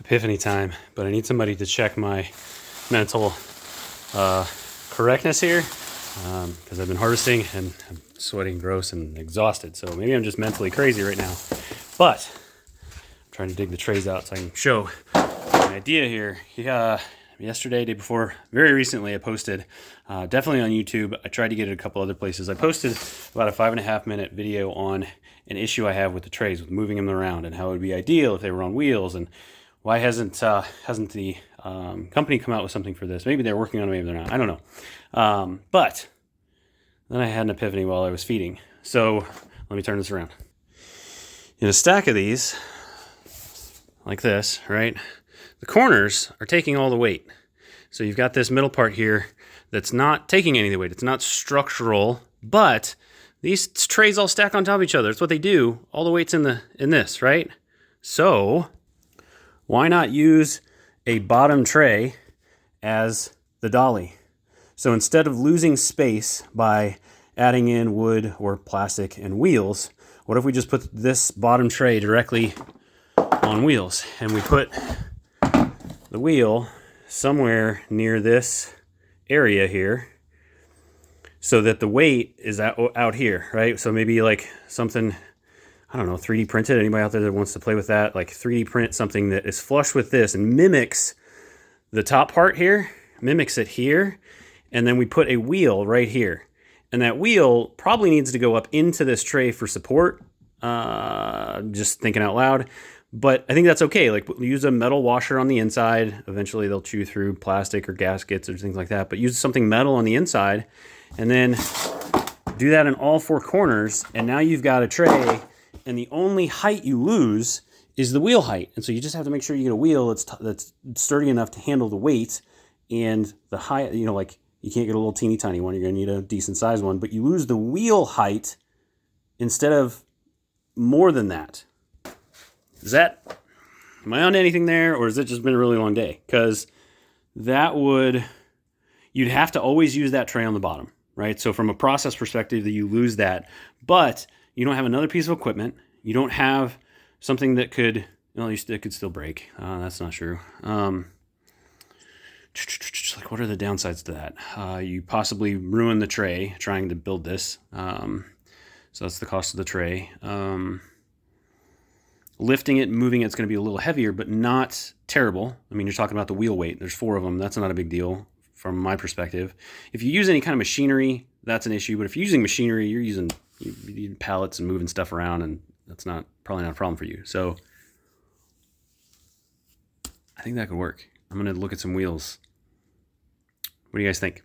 epiphany time, but I need somebody to check my mental correctness here because I've been harvesting and I'm sweating gross and exhausted. So maybe I'm just mentally crazy right now, but I'm trying to dig the trays out so I can show my idea here. Yesterday, day before, very recently, I posted, definitely on YouTube. I tried to get it a couple other places. I posted about a 5.5 minute video on an issue I have with the trays, with moving them around, and how it would be ideal if they were on wheels, and why hasn't the company come out with something for this? Maybe they're working on it, maybe they're not. I don't know. But then I had an epiphany while I was feeding. So let me turn this around. In a stack of these, like this, right? The corners are taking all the weight. So you've got this middle part here that's not taking any of the weight. It's not structural, but these trays all stack on top of each other. It's what they do. All the weight's in this, right? So why not use a bottom tray as the dolly? So instead of losing space by adding in wood or plastic and wheels, what if we just put this bottom tray directly on wheels, and we put the wheel somewhere near this area here so that the weight is out here, right? So maybe like something, I don't know, 3D printed. Anybody out there that wants to play with that, like 3D print something that is flush with this and mimics the top part here, mimics it here, and then we put a wheel right here. And that wheel probably needs to go up into this tray for support, just thinking out loud. But I think that's okay. Like, use a metal washer on the inside. Eventually they'll chew through plastic or gaskets or things like that. But use something metal on the inside and then do that in all four corners. And now you've got a tray, and the only height you lose is the wheel height. And so you just have to make sure you get a wheel that's sturdy enough to handle the weight and the height. You know, like, you can't get a little teeny tiny one. You're going to need a decent sized one. But you lose the wheel height instead of more than that. Am I on anything there, or has it just been a really long day? Because you'd have to always use that tray on the bottom, right? So from a process perspective, that you lose that, but you don't have another piece of equipment. You don't have something that could, it could still break. That's not true. Like, what are the downsides to that? You possibly ruin the tray trying to build this. So that's the cost of the tray. Lifting it and moving it's going to be a little heavier, but not terrible. I mean, you're talking about the wheel weight. There's 4 of them. That's not a big deal from my perspective. If you use any kind of machinery, that's an issue. But if you're using machinery, you need pallets and moving stuff around, and that's probably not a problem for you. So I think that could work. I'm going to look at some wheels. What do you guys think?